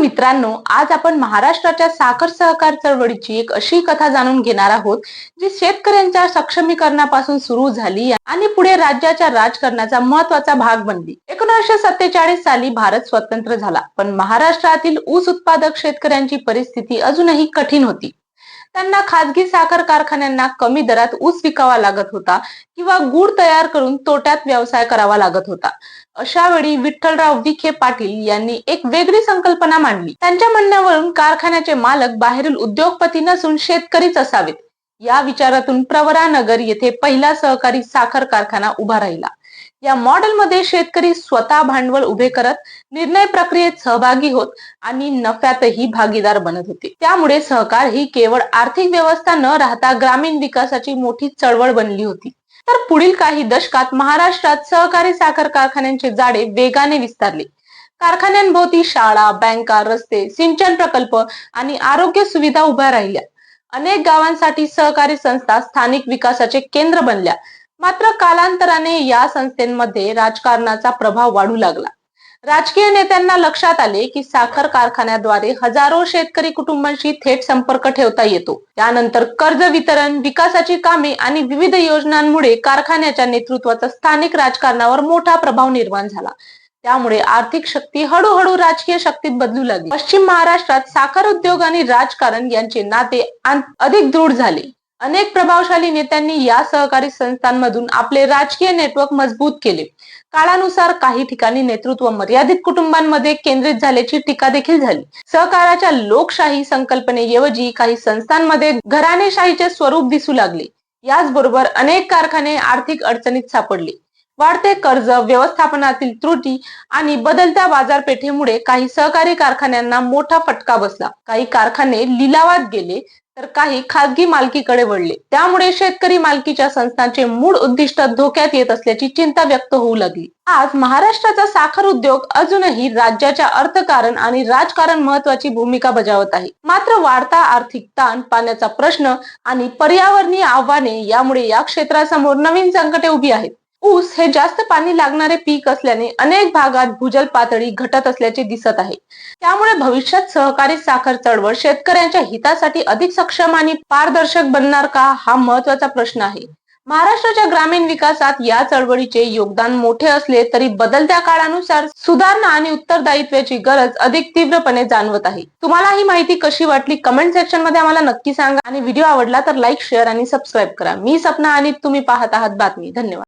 मित्रांनो, आज आपण महाराष्ट्राच्या साखर सहकार चळवळीची एक अशी कथा जाणून घेणार आहोत जी शेतकऱ्यांच्या सक्षमीकरणापासून सुरू झाली आणि पुढे राज्याच्या राजकारणाचा महत्वाचा भाग बनली. 1947 साली भारत स्वतंत्र झाला, पण महाराष्ट्रातील ऊस उत्पादक शेतकऱ्यांची परिस्थिती अजूनही कठीण होती. त्यांना खासगी साखर कारखान्यांना कमी दरात ऊस विकावा लागत होता किंवा गूळ तयार करून तोट्यात व्यवसाय करावा लागत होता. अशा वेळी विठ्ठलराव विखे पाटील यांनी एक वेगळी संकल्पना मांडली. त्यांच्या म्हणण्यावरून कारखान्याचे मालक बाहेरील उद्योगपती नसून शेतकरीच असावेत. या विचारातून प्रवरानगर येथे पहिला सहकारी साखर कारखाना उभा राहिला. या मॉडेलमध्ये शेतकरी स्वतः भांडवल उभे करत, निर्णय प्रक्रियेत सहभागी होत आणि नफ्यातही भागीदार बनत होते. त्यामुळे सहकार ही केवळ आर्थिक व्यवस्था न राहता ग्रामीण विकासाची मोठी चळवळ बनली होती. तर पुढील काही दशकात महाराष्ट्रात सहकारी साखर कारखान्यांचे जाळे वेगाने विस्तारले. कारखान्यांभोवती शाळा, बँका, रस्ते, सिंचन प्रकल्प आणि आरोग्य सुविधा उभ्या राहिल्या. अनेक गावांसाठी सहकारी संस्था स्थानिक विकासाचे केंद्र बनल्या. मात्र कालांतराने या संस्थांमध्ये राजकारणाचा प्रभाव वाढू लागला. राजकीय नेत्यांना लक्षात आले की साखर कारखान्याद्वारे हजारो शेतकरी कुटुंबांशी थेट संपर्क ठेवता येतो. त्यानंतर कर्ज वितरण, विकासाची कामे आणि विविध योजनांमुळे कारखान्याच्या नेतृत्वाचा स्थानिक राजकारणावर मोठा प्रभाव निर्माण झाला. त्यामुळे आर्थिक शक्ती हळूहळू राजकीय शक्तीत बदलू लागली. पश्चिम महाराष्ट्रात साखर उद्योग आणि राजकारण यांचे नाते अधिक दृढ झाले. अनेक प्रभावशाली नेत्यांनी या सहकारी संस्थांमधून आपले राजकीय नेटवर्क मजबूत केले. काळानुसार काही ठिकाणी नेतृत्व मर्यादित कुटुंबांमध्ये केंद्रित झाल्याची टीका देखील झाली. सहकाराच्या लोकशाही संकल्पनेऐवजी काही संस्थांमध्ये घराणेशाहीचे स्वरूप दिसू लागले. याचबरोबर अनेक कारखाने आर्थिक अडचणीत सापडले. वाढते कर्ज, व्यवस्थापनातील त्रुटी आणि बदलत्या बाजारपेठेमुळे काही सहकारी कारखान्यांना मोठा फटका बसला. काही कारखाने लिलावात गेले तर काही खासगी मालकीकडे वळले. त्यामुळे शेतकरी मालकीच्या संस्थांचे मूळ उद्दिष्ट धोक्यात येत असल्याची चिंता व्यक्त होऊ लागली. आज महाराष्ट्राचा साखर उद्योग अजूनही राज्याच्या अर्थकारण आणि राजकारण महत्वाची भूमिका बजावत आहे. मात्र वाढता आर्थिक ताण, पाण्याचा प्रश्न आणि पर्यावरणीय आव्हाने यामुळे या क्षेत्रासमोर नवीन संकटे उभी आहेत. ऊस हे जास्त पाणी लागणारे पीक असल्याने अनेक भागात भूजल पातळी घटत असल्याचे दिसत आहे. त्यामुळे भविष्यात सहकारी साखर चळवळ शेतकऱ्यांच्या हितासाठी अधिक सक्षम आणि पारदर्शक बनणार का, हा महत्वाचा प्रश्न आहे. महाराष्ट्राच्या ग्रामीण विकासात या चळवळीचे योगदान मोठे असले तरी बदलत्या काळानुसार सुधारणा आणि उत्तरदायित्वाची गरज अधिक तीव्रपणे जाणवत आहे. तुम्हाला ही माहिती कशी वाटली कमेंट सेक्शन मध्ये आम्हाला नक्की सांगा आणि व्हिडिओ आवडला तर लाईक, शेअर आणि सबस्क्राईब करा. मी सपना आणि तुम्ही पाहत आहात बातमी. धन्यवाद.